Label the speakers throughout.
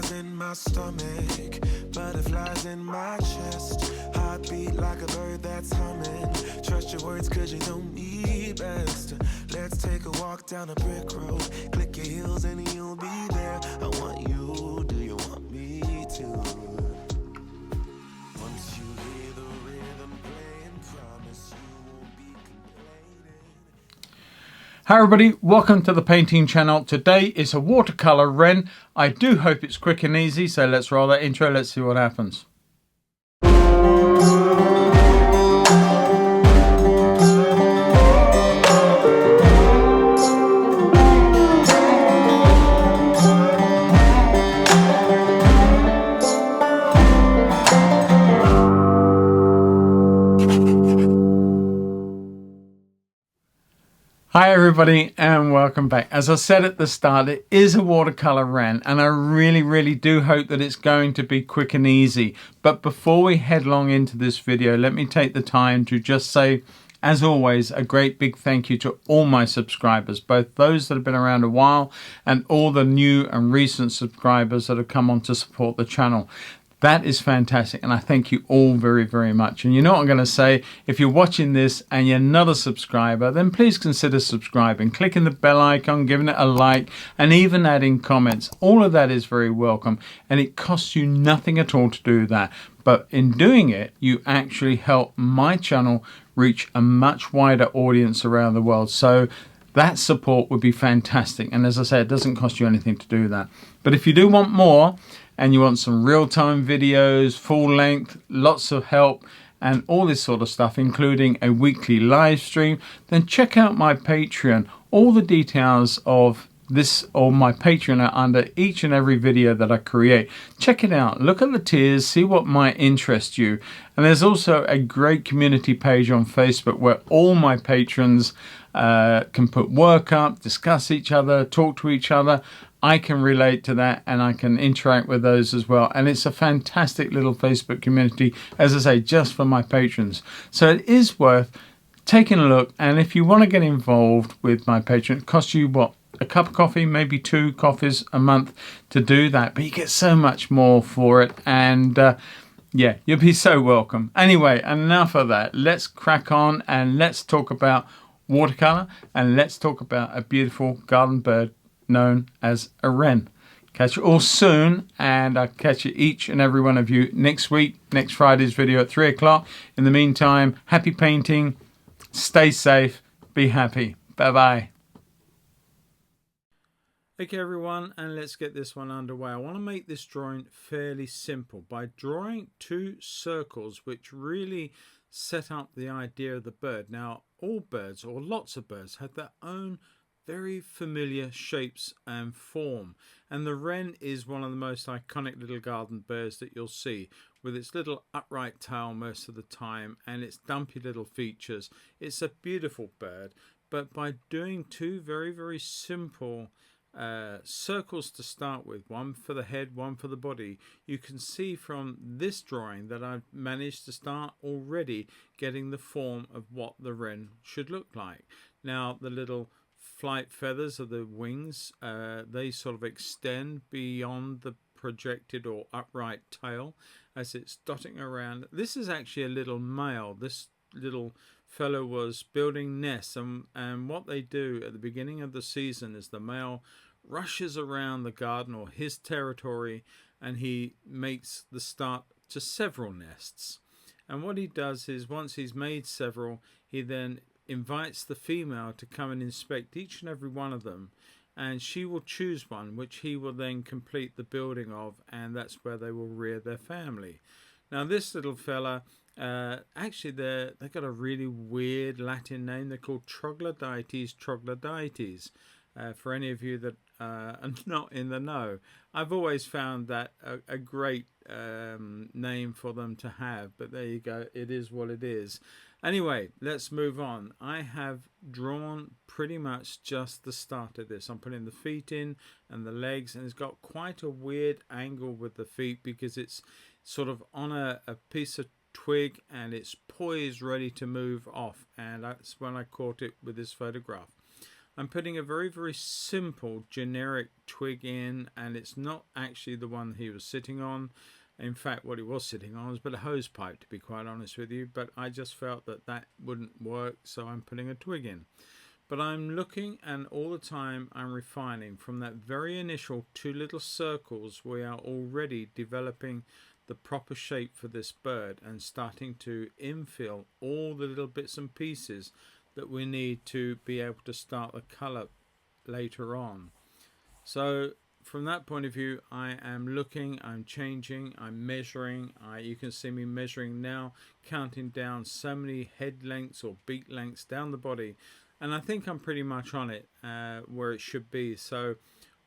Speaker 1: butterflies in my stomach, butterflies in my chest. Heartbeat like a bird that's humming. Trust your words cause you know me best. Let's take a walk down a brick road. Click your heels and you'll be there. I want you, do you want me to? Once you hear the rhythm playing, promise you won't be complaining.
Speaker 2: Hi everybody, welcome to the painting channel. Today is a watercolor Wren. I do hope it's quick and easy, so let's roll that intro, let's see what happens. Hi everybody and welcome back. As I said at the start, it is a watercolor Wren and I really do hope that it's going to be quick and easy. But before we headlong into this video, let me take the time to just say, as always, a great big thank you to all my subscribers, both those that have been around a while and all the new and recent subscribers that have come on to support the channel. That is fantastic and I thank you all very much. And you know what I'm going to say, if you're watching this and you're not a subscriber, then please consider subscribing, clicking the bell icon, giving it a like and even adding comments. All of that is very welcome and it costs you nothing at all to do that. But in doing it, you actually help my channel reach a much wider audience around the world. So that support would be fantastic. And as I say, it doesn't cost you anything to do that. But if you do want more, and you want some real-time videos, full length, lots of help, and all this sort of stuff, including a weekly live stream, then check out my Patreon. All the details of this or my Patreon are under each and every video that I create. Check it out, look at the tiers, see what might interest you. And there's also a great community page on Facebook where all my patrons can put work up, discuss each other, talk to each other. I can relate to that and I can interact with those as well. And it's a fantastic little Facebook community, as I say, just for my patrons. So it is worth taking a look. And if you want to get involved with my Patreon, it costs you what? A cup of coffee, maybe 2 coffees a month to do that. But you get so much more for it. And yeah, you'll be so welcome. Anyway, enough of that. Let's crack on and let's talk about watercolor. And let's talk about a beautiful garden bird known as a Wren. Catch you all soon, and I'll catch you each and every one of you next week, next Friday's video at 3 o'clock. In the meantime, happy painting, stay safe, be happy. Bye-bye. Okay everyone, and let's get this one underway. I want to make this drawing fairly simple by drawing 2 circles which really set up the idea of the bird. Now, all birds, or lots of birds, have their own very familiar shapes and form, and the Wren is one of the most iconic little garden birds that you'll see, with its little upright tail most of the time and its dumpy little features. It's a beautiful bird, but by doing 2 very simple circles to start with, one for the head, one for the body, you can see from this drawing that I've managed to start already getting the form of what the Wren should look like. Now, the little flight feathers of the wings, they sort of extend beyond the projected or upright tail as it's dotting around. This is actually a little male. This little fellow was building nests, and what they do at the beginning of the season is the male rushes around the garden or his territory and he makes the start to several nests. And what he does is, once he's made several, he then invites the female to come and inspect each and every one of them, and she will choose one which he will then complete the building of, and that's where they will rear their family. Now, this little fella, actually they've got a really weird Latin name. They're called Troglodytes troglodytes. For any of you that are not in the know, I've always found that a great name for them to have, but there you go, it is what it is. Anyway, let's move on. I have drawn pretty much just the start of this. I'm putting the feet in and the legs, and it's got quite a weird angle with the feet because it's sort of on a piece of twig and it's poised ready to move off, and that's when I caught it with this photograph. I'm putting a very simple generic twig in, and it's not actually the one he was sitting on. In fact, what he was sitting on was but a hose pipe, to be quite honest with you, but I just felt that that wouldn't work, so I'm putting a twig in. But I'm looking, and all the time I'm refining. From that very initial 2 little circles, we are already developing the proper shape for this bird and starting to infill all the little bits and pieces that we need to be able to start the colour later on. So from that point of view, I am looking, I'm changing, I'm measuring. You can see me measuring now, counting down so many head lengths or beak lengths down the body, and I think I'm pretty much on it where it should be. So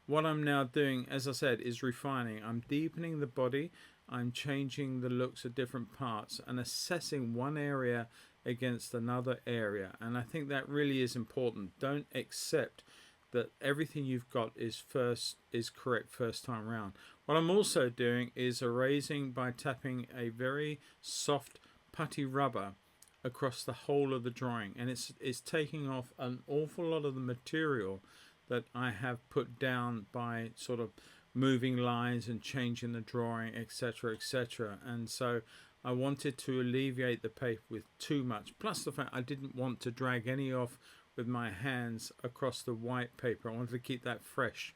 Speaker 2: what I'm now doing, as I said, is refining. I'm deepening the body, I'm changing the looks of different parts and assessing one area against another area, and I think that really is important. Don't accept that everything you've got is correct first time around. What I'm also doing is erasing by tapping a very soft putty rubber across the whole of the drawing, and it's taking off an awful lot of the material that I have put down by sort of moving lines and changing the drawing, etc, etc. And so I wanted to alleviate the paper with too much, plus the fact I didn't want to drag any off with my hands across the white paper. I wanted to keep that fresh.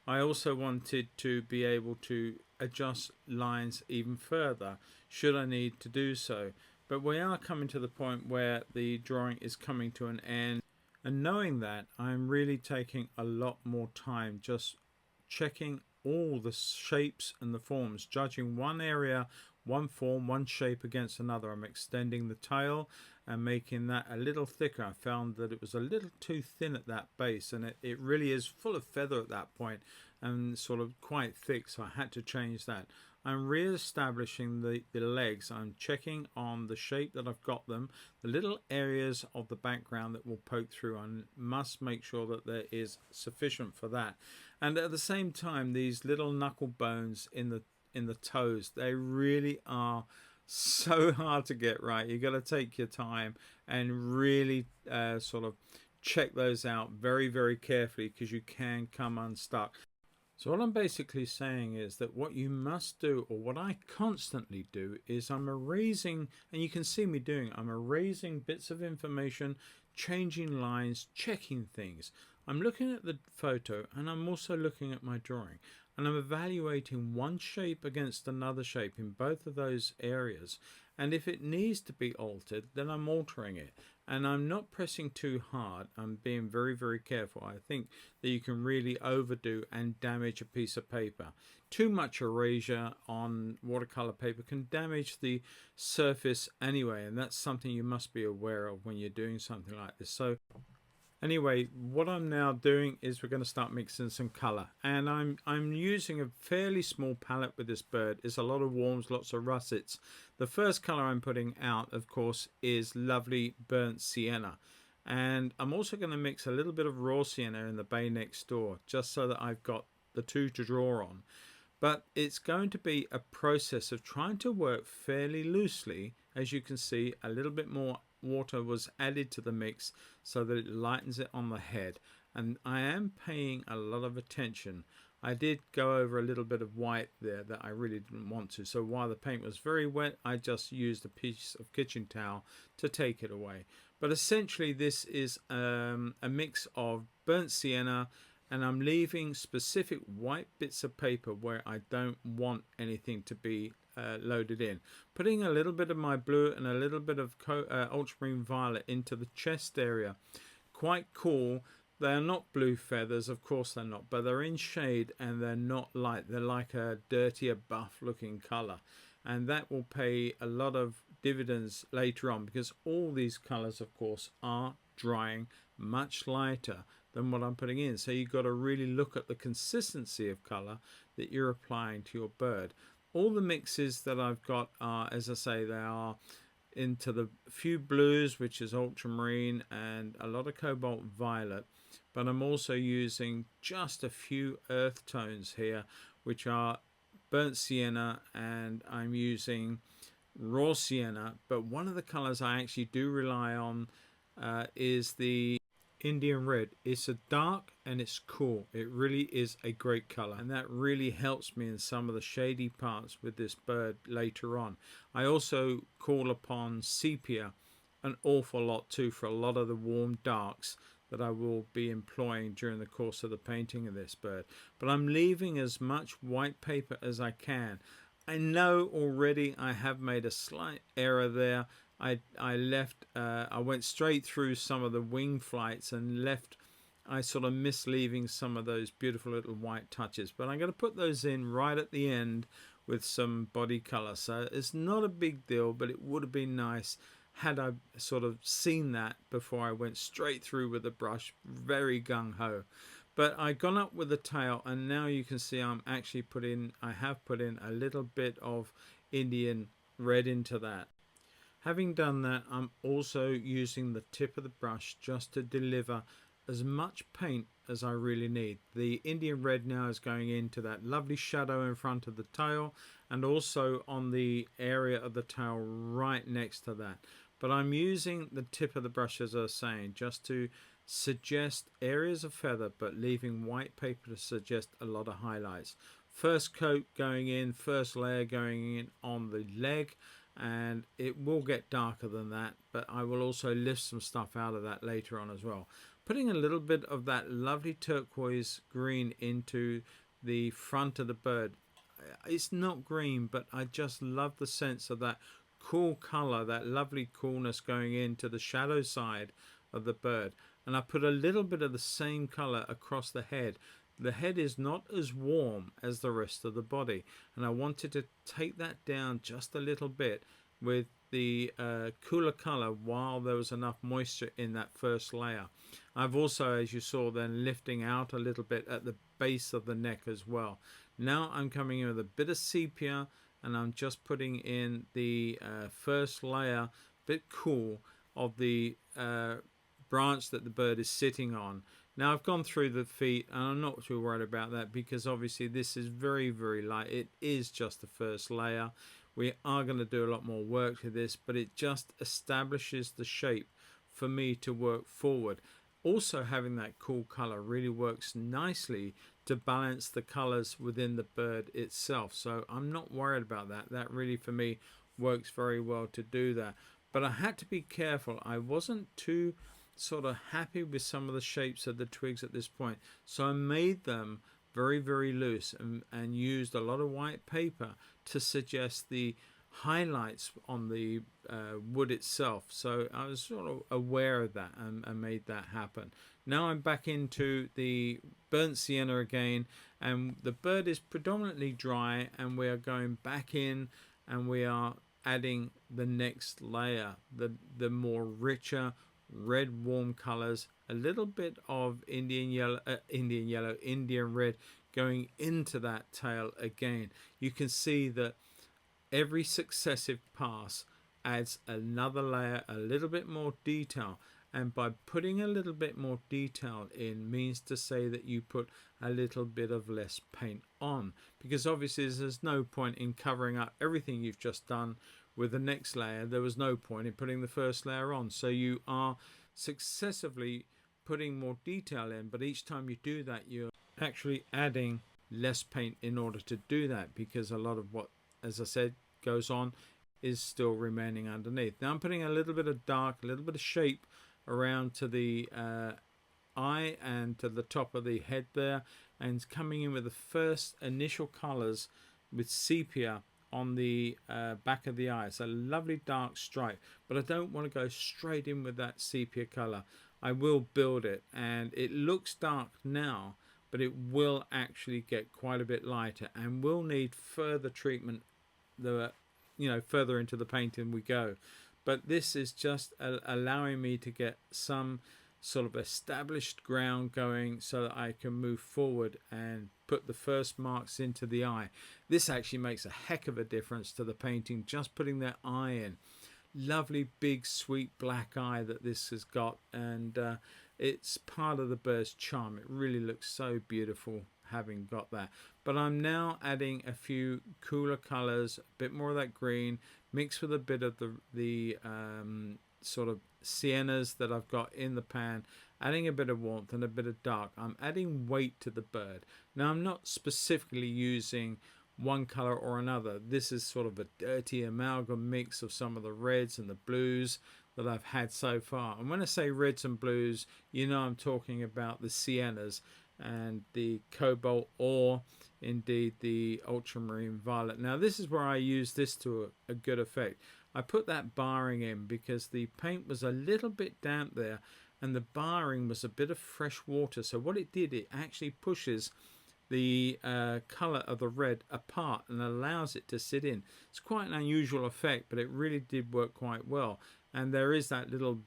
Speaker 2: I also wanted to be able to adjust lines even further should I need to do so. But we are coming to the point where the drawing is coming to an end, and knowing that, I'm really taking a lot more time just checking all the shapes and the forms, judging one area, one form, one shape against another. I'm extending the tail and making that a little thicker. I found that it was a little too thin at that base, and it really is full of feather at that point and sort of quite thick, so I had to change that. I'm re-establishing the legs. I'm checking on the shape that I've got them, the little areas of the background that will poke through. I must make sure that there is sufficient for that. And at the same time, these little knuckle bones in the toes, they really are so hard to get right. You got to take your time and really sort of check those out very carefully, because you can come unstuck. So what I'm basically saying is that what you must do, or what I constantly do, is I'm erasing, and you can see me doing it, I'm erasing bits of information, changing lines, checking things. I'm looking at the photo, and I'm also looking at my drawing, and I'm evaluating one shape against another shape in both of those areas, and if it needs to be altered, then I'm altering it. And I'm not pressing too hard. I'm being very careful. I think that you can really overdo and damage a piece of paper. Too much erasure on watercolor paper can damage the surface anyway, and that's something you must be aware of when you're doing something like this. So anyway, what I'm now doing is we're going to start mixing some color, and I'm using a fairly small palette with this bird. It's a lot of warms, lots of russets. The first color I'm putting out, of course, is lovely burnt sienna, and I'm also going to mix a little bit of raw sienna in the bay next door, just so that I've got the two to draw on. But it's going to be a process of trying to work fairly loosely. As you can see, a little bit more water was added to the mix so that it lightens it on the head, and I am paying a lot of attention. I did go over a little bit of white there that I really didn't want to, so while the paint was very wet, I just used a piece of kitchen towel to take it away. But essentially this is a mix of burnt sienna, and I'm leaving specific white bits of paper where I don't want anything to be loaded in. Putting a little bit of my blue and a little bit of Ultramarine Violet into the chest area. Quite cool. They're not blue feathers, of course they're not, but they're in shade and they're not light. They're like a dirtier buff looking colour, and that will pay a lot of dividends later on, because all these colours of course are drying much lighter than what I'm putting in. So you've got to really look at the consistency of colour that you're applying to your bird. All the mixes that I've got are, as I say, they are into the few blues, which is ultramarine, and a lot of cobalt violet, but I'm also using just a few earth tones here, which are burnt sienna, and I'm using raw sienna. But one of the colors I actually do rely on is the Indian Red. It's a dark and it's cool. It really is a great color, and that really helps me in some of the shady parts with this bird later on. I also call upon Sepia an awful lot too for a lot of the warm darks that I will be employing during the course of the painting of this bird. But I'm leaving as much white paper as I can. I know already I have made a slight error there. I went straight through some of the wing flights and I sort of missed leaving some of those beautiful little white touches, but I'm going to put those in right at the end with some body color. So it's not a big deal, but it would have been nice had I sort of seen that before I went straight through with the brush, very gung-ho. But I gone up with the tail, and now you can see I have put in a little bit of Indian Red into that. Having done that, I'm also using the tip of the brush just to deliver as much paint as I really need. The Indian Red now is going into that lovely shadow in front of the tail, and also on the area of the tail right next to that. But I'm using the tip of the brush, as I was saying, just to suggest areas of feather, but leaving white paper to suggest a lot of highlights. First coat going in, first layer going in on the leg, and it will get darker than that, but I will also lift some stuff out of that later on as well. Putting a little bit of that lovely turquoise green into the front of the bird. It's not green, but I just love the sense of that cool color, that lovely coolness going into the shadow side of the bird. And I put a little bit of the same color across the head. The head is not as warm as the rest of the body, and I wanted to take that down just a little bit with the cooler color while there was enough moisture in that first layer. I've also, as you saw, then lifting out a little bit at the base of the neck as well. Now I'm coming in with a bit of sepia, and I'm just putting in the first layer, bit cool, of the branch that the bird is sitting on. Now I've gone through the feet, and I'm not too worried about that because obviously this is very, very light. It is just the first layer. We are going to do a lot more work to this, but it just establishes the shape for me to work forward. Also, having that cool color really works nicely to balance the colors within the bird itself. So I'm not worried about that. That really for me works very well to do that. But I had to be careful. I wasn't too sort of happy with some of the shapes of the twigs at this point, so I made them very, very loose and used a lot of white paper to suggest the highlights on the wood itself. So I was sort of aware of that and made that happen. Now I'm back into the burnt sienna again, and the bird is predominantly dry, and we are going back in and we are adding the next layer, the more richer red warm colors, a little bit of Indian Red going into that tail again. You can see that every successive pass adds another layer, a little bit more detail, and by putting a little bit more detail in means to say that you put a little bit of less paint on, because obviously there's no point in covering up everything you've just done with the next layer. There was no point in putting the first layer on, so you are successively putting more detail in, but each time you do that you're actually adding less paint in order to do that, because a lot of what, as I said, goes on is still remaining underneath. Now I'm putting a little bit of dark, a little bit of shape around to the eye and to the top of the head there, and coming in with the first initial colors with sepia on the back of the eye. It's a lovely dark stripe, but I don't want to go straight in with that sepia color. I will build it, and it looks dark now, but it will actually get quite a bit lighter and will need further treatment further into the painting we go. But this is just allowing me to get some sort of established ground going so that I can move forward and put the first marks into the eye. This actually makes a heck of a difference to the painting, just putting that eye in. Lovely big sweet black eye that this has got, and it's part of the bird's charm. It really looks so beautiful having got that. But I'm now adding a few cooler colors, a bit more of that green mixed with a bit of the sort of siennas that I've got in the pan, adding a bit of warmth and a bit of dark. I'm adding weight to the bird. Now I'm not specifically using one color or another. This is sort of a dirty amalgam mix of some of the reds and the blues that I've had so far. And when I say reds and blues, you know I'm talking about the Siennas and the Cobalt, or indeed the Ultramarine Violet. Now this is where I use this to a good effect. I put that barring in because the paint was a little bit damp there and the barring was a bit of fresh water. So what it did, it actually pushes the color of the red apart and allows it to sit in. It's quite an unusual effect, but it really did work quite well. And there is that little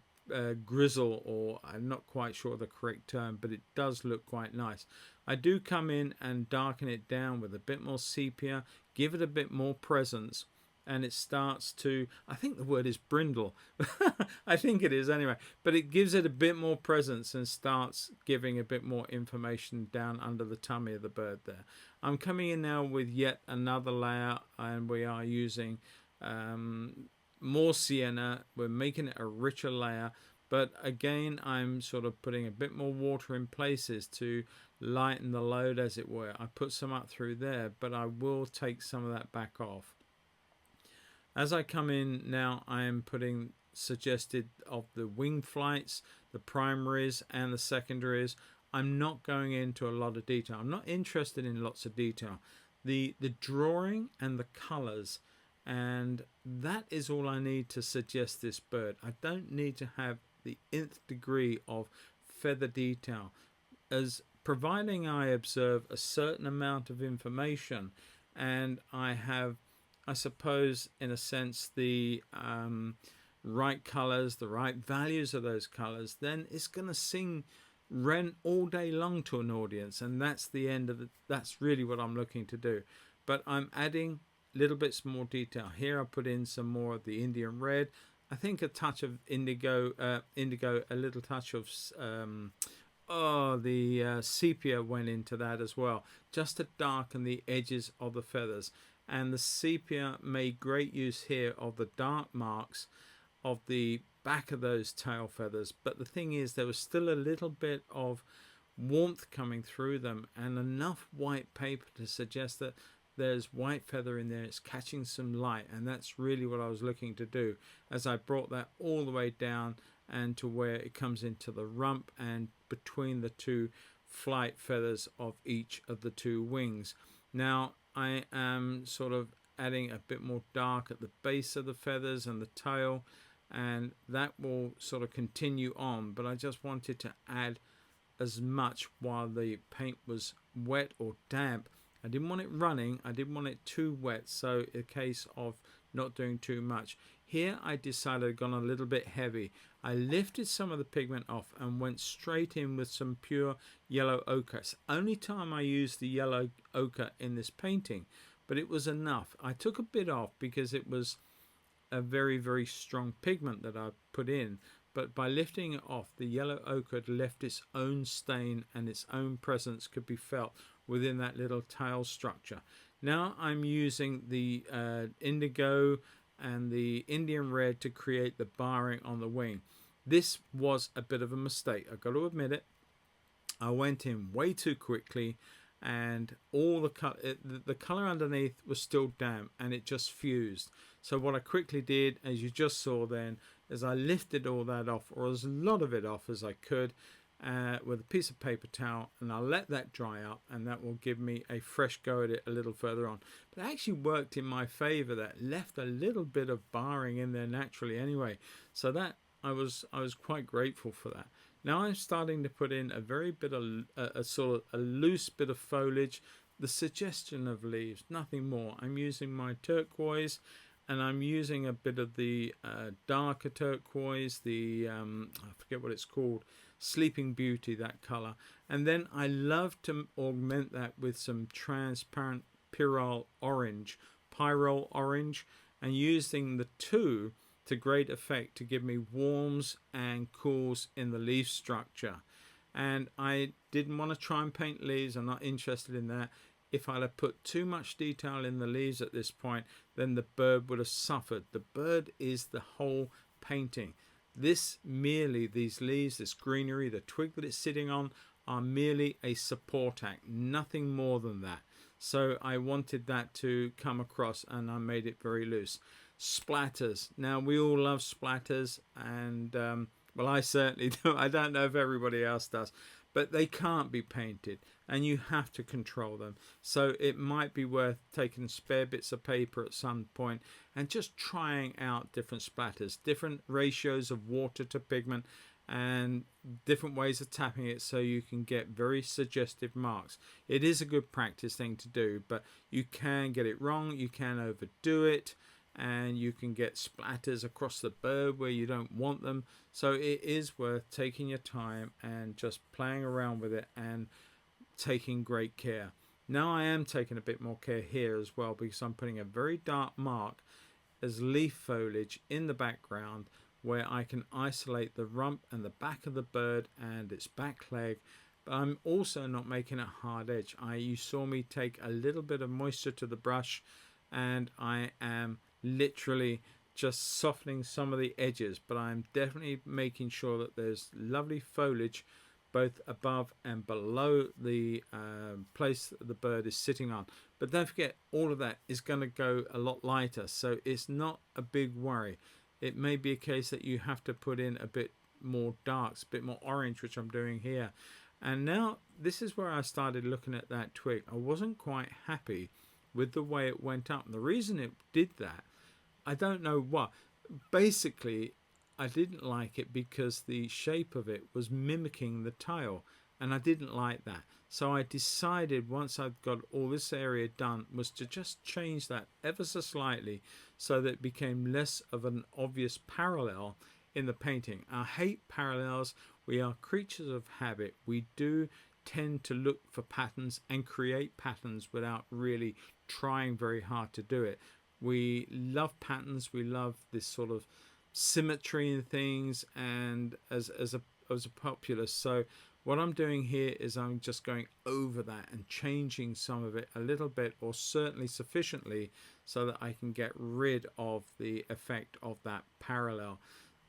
Speaker 2: grizzle, or I'm not quite sure the correct term, but it does look quite nice. I do come in and darken it down with a bit more sepia, give it a bit more presence, and it starts to, I think the word is brindle. I think it is anyway, but it gives it a bit more presence and starts giving a bit more information down under the tummy of the bird there. I'm coming in now with yet another layer, and we are using more sienna. We're making it a richer layer, but again I'm sort of putting a bit more water in places to lighten the load, as it were. I put some up through there, but I will take some of that back off. As I come in now, I am putting suggested of the wing flights, the primaries and the secondaries. I'm not going into a lot of detail. I'm not interested in lots of detail. The drawing and the colors, and that is all I need to suggest this bird. I don't need to have the nth degree of feather detail, as providing I observe a certain amount of information and I have, I suppose, in a sense, the right colors, the right values of those colors, then it's going to sing Wren all day long to an audience, and that's the end of it. That's really what I'm looking to do. But I'm adding little bits more detail. Here I put in some more of the Indian red. I think a touch of indigo, a little touch of sepia went into that as well, just to darken the edges of the feathers. And the sepia made great use here of the dark marks of the back of those tail feathers. But the thing is, there was still a little bit of warmth coming through them and enough white paper to suggest that there's white feather in there, it's catching some light, and that's really what I was looking to do as I brought that all the way down and to where it comes into the rump and between the two flight feathers of each of the two wings. Now I am sort of adding a bit more dark at the base of the feathers and the tail, and that will sort of continue on, but I just wanted to add as much while the paint was wet or damp. I didn't want it running, I didn't want it too wet, so a case of not doing too much. Here I decided I'd gone a little bit heavy. I lifted some of the pigment off and went straight in with some pure yellow ochre. It's the only time I used the yellow ochre in this painting, but it was enough. I took a bit off because it was a very, very strong pigment that I put in, but by lifting it off, the yellow ochre had left its own stain and its own presence could be felt within that little tail structure. Now I'm using the indigo and the Indian red to create the barring on the wing. This was a bit of a mistake, I've got to admit it. I went in way too quickly, and all the color underneath was still damp and it just fused. So what I quickly did, as you just saw then, is I lifted all that off, or as a lot of it off as I could, with a piece of paper towel, and I'll let that dry up, and that will give me a fresh go at it a little further on. But it actually worked in my favor. That left a little bit of barring in there naturally anyway, so that I was quite grateful for that. Now I'm starting to put in a very bit of a sort of a loose bit of foliage, the suggestion of leaves, nothing more. I'm using my turquoise, and I'm using a bit of the darker turquoise, the I forget what it's called, Sleeping Beauty, that color. And then I love to augment that with some transparent Pyrrol orange, and using the two to great effect to give me warms and cools in the leaf structure. And I didn't want to try and paint leaves, I'm not interested in that. If I'd have put too much detail in the leaves at this point, then the bird would have suffered. The bird is the whole painting. This merely, these leaves, this greenery, the twig that it's sitting on, are merely a support act, nothing more than that. So I wanted that to come across, and I made it very loose. Splatters. Now, we all love splatters, and well, I certainly do. I don't know if everybody else does, but they can't be painted, and you have to control them. So it might be worth taking spare bits of paper at some point and just trying out different splatters, different ratios of water to pigment, and different ways of tapping it, so you can get very suggestive marks. It is a good practice thing to do, but you can get it wrong, you can overdo it, and you can get splatters across the bird where you don't want them. So it is worth taking your time and just playing around with it and taking great care. Now I am taking a bit more care here as well, because I'm putting a very dark mark as leaf foliage in the background, where I can isolate the rump and the back of the bird and its back leg. But I'm also not making a hard edge. You saw me take a little bit of moisture to the brush, and I am literally just softening some of the edges, but I'm definitely making sure that there's lovely foliage both above and below the place that the bird is sitting on. But don't forget, all of that is going to go a lot lighter, so it's not a big worry. It may be a case that you have to put in a bit more darks, a bit more orange, which I'm doing here. And now this is where I started looking at that twig. I wasn't quite happy with the way it went up. And the reason it did that, I don't know what. Basically, I didn't like it because the shape of it was mimicking the tail, and I didn't like that. So I decided, once I'd got all this area done, was to just change that ever so slightly so that it became less of an obvious parallel in the painting. I hate parallels. We are creatures of habit. We do tend to look for patterns and create patterns without really trying very hard to do it. We love patterns. We love this sort of symmetry in things, and as a populace. So what I'm doing here is I'm just going over that and changing some of it a little bit, or certainly sufficiently, so that I can get rid of the effect of that parallel.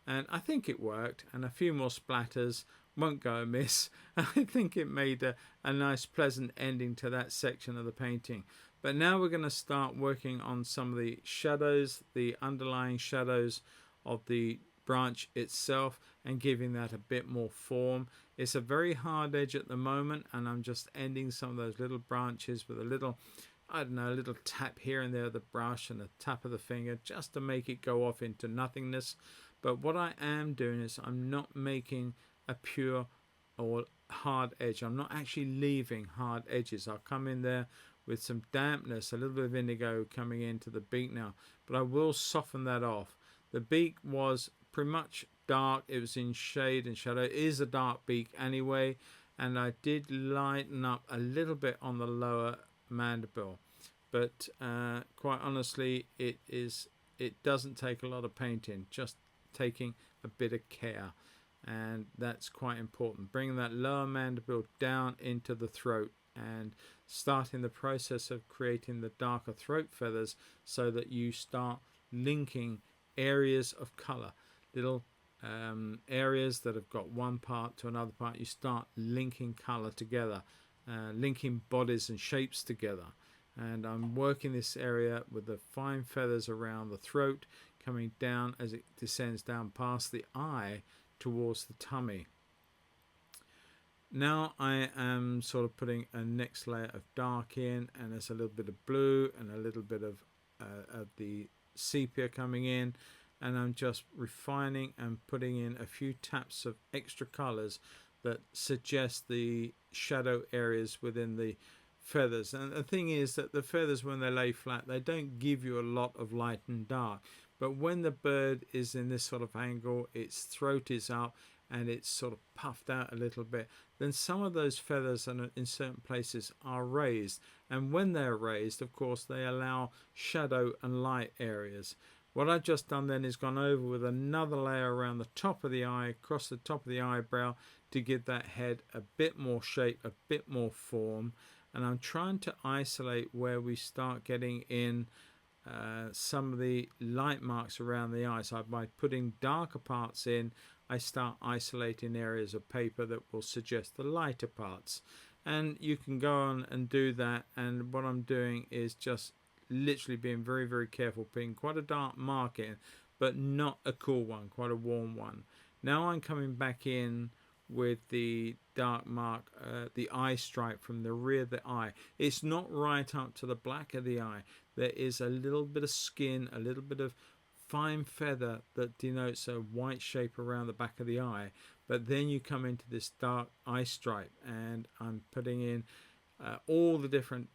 Speaker 2: And I think it worked, and a few more splatters won't go amiss. I think it made a nice pleasant ending to that section of the painting. But now we're going to start working on some of the shadows, the underlying shadows of the branch itself, and giving that a bit more form. It's a very hard edge at the moment, and I'm just ending some of those little branches with a little, I don't know, a little tap here and there of the brush and a tap of the finger, just to make it go off into nothingness. But what I am doing is I'm not making a pure or hard edge. I'm not actually leaving hard edges. I'll come in there with some dampness, a little bit of indigo coming into the beak now, but I will soften that off. The beak was pretty much dark. It was in shade and shadow. It is a dark beak anyway, and I did lighten up a little bit on the lower mandible, but quite honestly, it doesn't take a lot of painting, just taking a bit of care, and that's quite important. Bringing that lower mandible down into the throat and starting the process of creating the darker throat feathers, so that you start linking areas of color, little areas that have got one part to another part. You start linking color together, linking bodies and shapes together. And I'm working this area with the fine feathers around the throat, coming down as it descends down past the eye towards the tummy. Now I am sort of putting a next layer of dark in, and there's a little bit of blue and a little bit of the sepia coming in, and I'm just refining and putting in a few taps of extra colors that suggest the shadow areas within the feathers. And the thing is that the feathers, when they lay flat, they don't give you a lot of light and dark, but when the bird is in this sort of angle, its throat is up and it's sort of puffed out a little bit, then some of those feathers in certain places are raised, and when they're raised, of course, they allow shadow and light areas. What I've just done then is gone over with another layer around the top of the eye, across the top of the eyebrow, to give that head a bit more shape, a bit more form. And I'm trying to isolate where we start getting in some of the light marks around the eye. So by putting darker parts in, I start isolating areas of paper that will suggest the lighter parts. And you can go on and do that, and what I'm doing is just literally being very, very careful, putting quite a dark mark in, but not a cool one, quite a warm one. Now I'm coming back in with the dark mark, the eye stripe from the rear of the eye. It's not right up to the black of the eye. There is a little bit of skin, a little bit of fine feather that denotes a white shape around the back of the eye, but then you come into this dark eye stripe, and I'm putting in all the different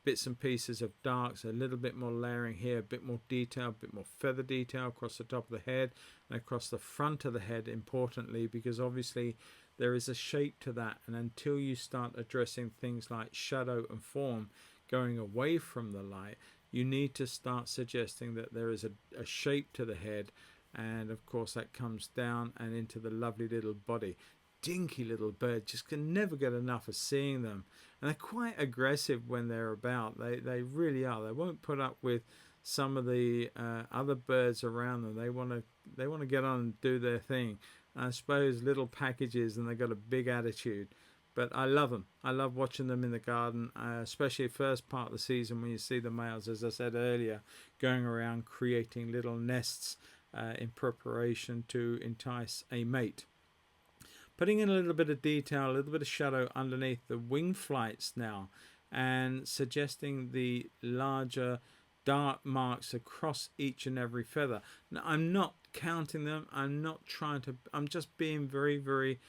Speaker 2: bits and pieces of darks, a little bit more layering here, a bit more detail, a bit more feather detail across the top of the head and across the front of the head, importantly, because obviously there is a shape to that, and until you start addressing things like shadow and form going away from the light, you need to start suggesting that there is a shape to the head, and of course that comes down and into the lovely little body. Dinky little bird, just can never get enough of seeing them, and they're quite aggressive when they're about. They really are. They won't put up with some of the other birds around them. They want to get on and do their thing. I suppose little packages, and they've got a big attitude. But I love them. I love watching them in the garden, especially first part of the season when you see the males, as I said earlier, going around creating little nests in preparation to entice a mate. Putting in a little bit of detail, a little bit of shadow underneath the wing flights now, and suggesting the larger dark marks across each and every feather. Now, I'm not counting them. I'm just being very, very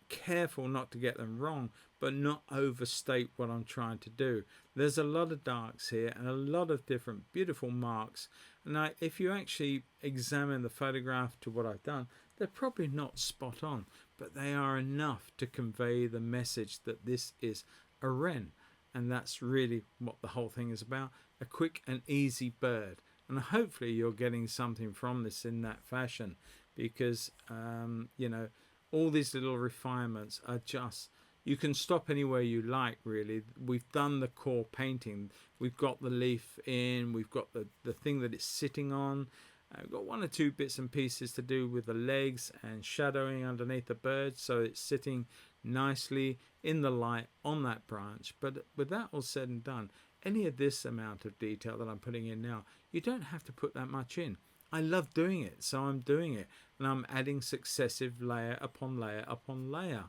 Speaker 2: careful not to get them wrong, but not overstate what I'm trying to do. There's a lot of darks here and a lot of different beautiful marks. Now, if you actually examine the photograph to what I've done, they're probably not spot on, but they are enough to convey the message that this is a wren. And that's really what the whole thing is about, a quick and easy bird. And hopefully you're getting something from this in that fashion, because, you know, all these little refinements are just, you can stop anywhere you like, really. We've done the core painting. We've got the leaf in, we've got the thing that it's sitting on. I've got one or two bits and pieces to do with the legs and shadowing underneath the bird, so it's sitting nicely in the light on that branch. But with that all said and done, any of this amount of detail that I'm putting in now, you don't have to put that much in. I love doing it, so I'm doing it, and I'm adding successive layer upon layer upon layer.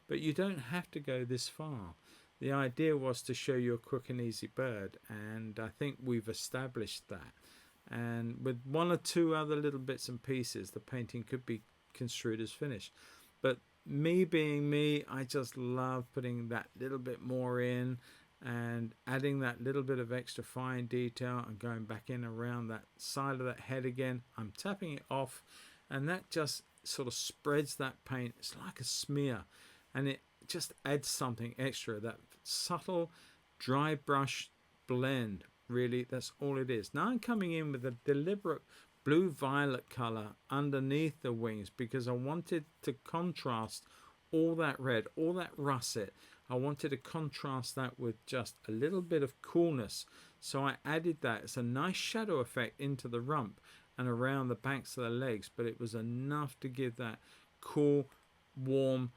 Speaker 2: But you don't have to go this far. The idea was to show you a quick and easy bird, and I think we've established that. And with one or two other little bits and pieces, the painting could be construed as finished. But me being me, I just love putting that little bit more in and adding that little bit of extra fine detail and going back in around that side of that head again. I'm tapping it off, and that just sort of spreads that paint. It's like a smear, and it just adds something extra, that subtle dry brush blend. Really, that's all it is. Now I'm coming in with a deliberate blue violet color underneath the wings, because I wanted to contrast all that red, all that russet. I wanted to contrast that with just a little bit of coolness. So I added that. It's a nice shadow effect into the rump and around the backs of the legs, but it was enough to give that cool, warm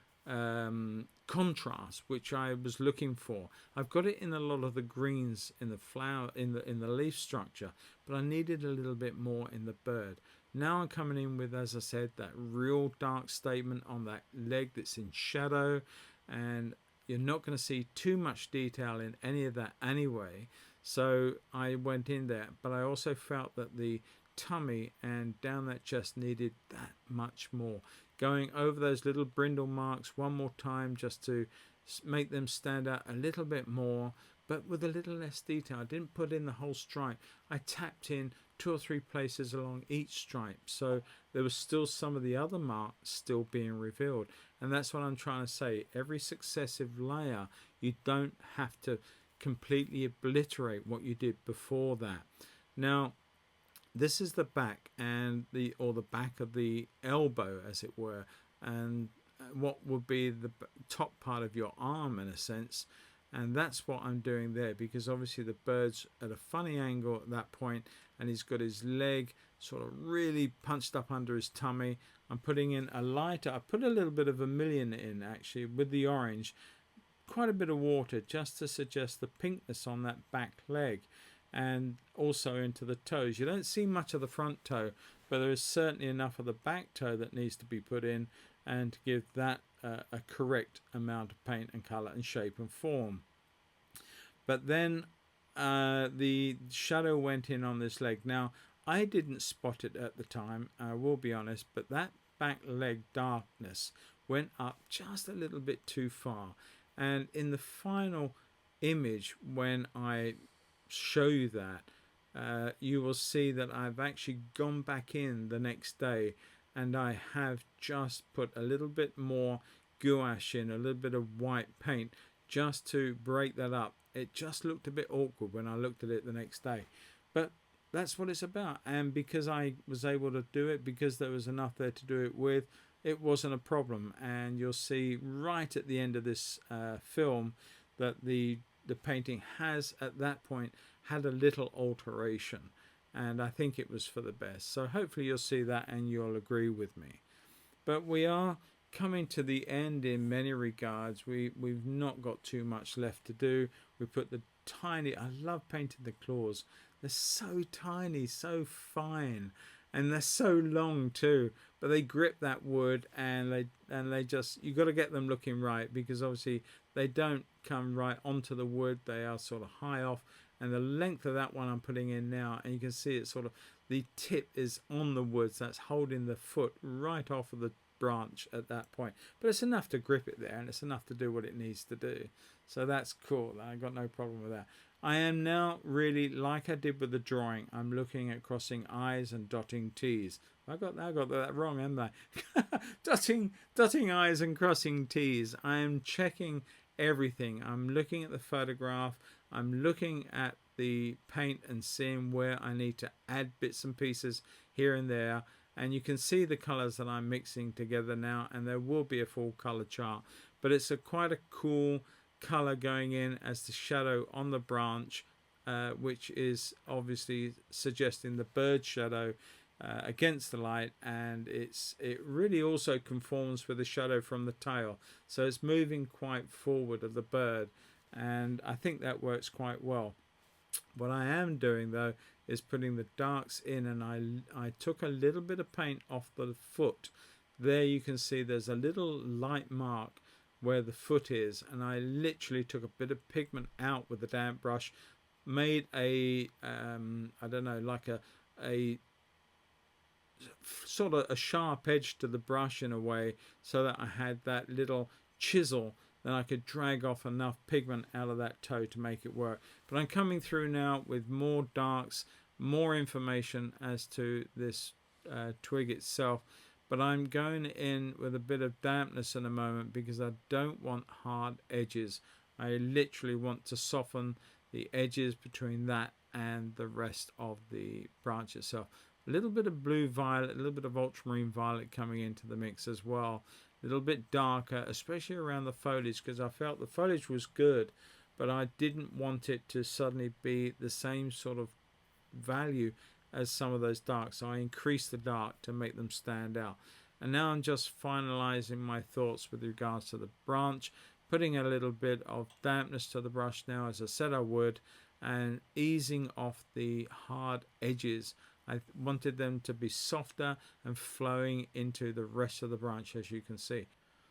Speaker 2: contrast which I was looking for. I've got it in a lot of the greens in the flower, in the leaf structure, but I needed a little bit more in the bird. Now I'm coming in with, as I said, that real dark statement on that leg that's in shadow, and you're not going to see too much detail in any of that anyway, so I went in there. But I also felt that the tummy and down that chest needed that much more. Going over those little brindle marks one more time, just to make them stand out a little bit more, but with a little less detail. I didn't put in the whole stripe. I tapped in 2 or 3 places along each stripe, so there was still some of the other marks still being revealed. And that's what I'm trying to say. Every successive layer, you don't have to completely obliterate what you did before that. Now, this is the back and the back of the elbow, as it were, and what would be the top part of your arm in a sense. And that's what I'm doing there, because obviously the bird's at a funny angle at that point, and he's got his leg sort of really punched up under his tummy. I'm putting in a lighter, I put a little bit of vermilion in actually with the orange, quite a bit of water just to suggest the pinkness on that back leg, and also into the toes. You don't see much of the front toe, but there is certainly enough of the back toe that needs to be put in, and to give that a correct amount of paint and colour and shape and form. But then the shadow went in on this leg. Now I didn't spot it at the time, I will be honest, but that back leg darkness went up just a little bit too far, and in the final image when I show you that, you will see that I've actually gone back in the next day, and I have just put a little bit more gouache in, a little bit of white paint, just to break that up. It just looked a bit awkward when I looked at it the next day, but that's what it's about. And because I was able to do it, because there was enough there to do it with, it wasn't a problem. And you'll see right at the end of this film that the painting has at that point had a little alteration, and I think it was for the best. So hopefully you'll see that and you'll agree with me. But we are coming to the end in many regards. We've not got too much left to do. We put the tiny, I love painting the claws. They're so tiny, so fine, and they're so long too, but they grip that wood, and they just, you got to get them looking right, because obviously they don't come right onto the wood, they are sort of high off. And the length of that one I'm putting in now, and you can see it's sort of, the tip is on the wood, so that's holding the foot right off of the branch at that point, but it's enough to grip it there, and it's enough to do what it needs to do. So that's cool, I got no problem with that. I am now really, like I did with the drawing, I'm looking at crossing I's and dotting T's. I got that wrong, haven't I? dotting I's and crossing T's. I am checking everything. I'm looking at the photograph, I'm looking at the paint and seeing where I need to add bits and pieces here and there. And you can see the colours that I'm mixing together now, and there will be a full colour chart. But it's quite a cool colour going in as the shadow on the branch, which is obviously suggesting the bird shadow against the light, and it really also conforms with the shadow from the tail. So it's moving quite forward of the bird, and I think that works quite well. What I am doing though is putting the darks in, and I took a little bit of paint off the foot. There you can see there's a little light mark where the foot is, and I literally took a bit of pigment out with the damp brush, made a I don't know, like a sort of a sharp edge to the brush in a way, so that I had that little chisel, then I could drag off enough pigment out of that toe to make it work. But I'm coming through now with more darks, more information as to this twig itself, but I'm going in with a bit of dampness in a moment, because I don't want hard edges. I literally want to soften the edges between that and the rest of the branch itself. A little bit of blue violet, a little bit of ultramarine violet coming into the mix as well. A little bit darker, especially around the foliage, because I felt the foliage was good, but I didn't want it to suddenly be the same sort of value as some of those darks. So I increased the dark to make them stand out. And now I'm just finalizing my thoughts with regards to the branch, putting a little bit of dampness to the brush now, as I said I would, and easing off the hard edges. I wanted them to be softer and flowing into the rest of the branch, as you can see.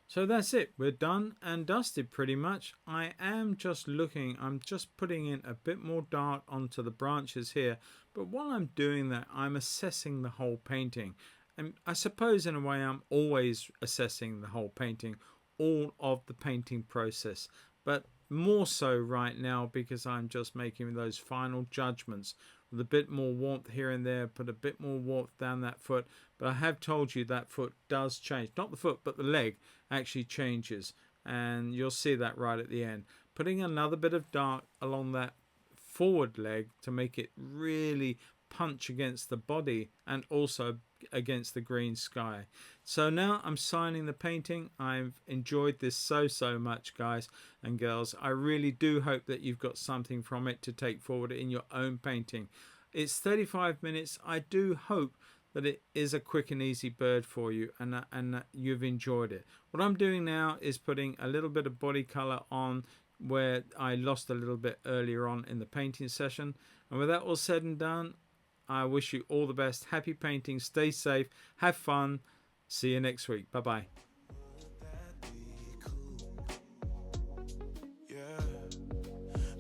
Speaker 2: So that's it, we're done and dusted pretty much. I am just looking, I'm just putting in a bit more dark onto the branches here, but while I'm doing that, I'm assessing the whole painting. And I suppose in a way I'm always assessing the whole painting, all of the painting process, but more so right now because I'm just making those final judgments with a bit more warmth here and there, put a bit more warmth down that foot. But I have told you that foot does change, not the foot but the leg actually changes, and you'll see that right at the end. Putting another bit of dark along that forward leg to make it really punch against the body and also against the green sky. So now I'm signing the painting. I've enjoyed this so much, guys and girls. I really do hope that you've got something from it to take forward in your own painting. It's 35 minutes. I do hope that it is a quick and easy bird for you, and that you've enjoyed it. What I'm doing now is putting a little bit of body color on where I lost a little bit earlier on in the painting session. And with that all said and done, I wish you all the best. Happy painting. Stay safe. Have fun. See you next week. Bye bye.
Speaker 1: Would that be cool? Yeah.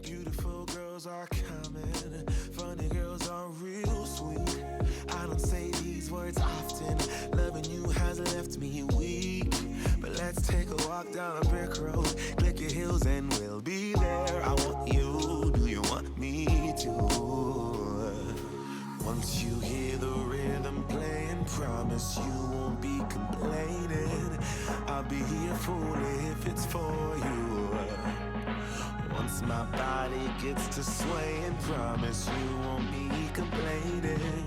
Speaker 1: Beautiful girls are coming. Funny girls are real sweet. I don't say these words often. Loving you has left me weak. But let's take a walk down a brick road. Click your heels and we'll be there. I want you. Do you want me to? Once you hear the rhythm playing, promise you won't be complaining. I'll be here fully if it's for you. Once my body gets to swaying, promise you won't be complaining.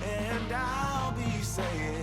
Speaker 1: And I'll be saying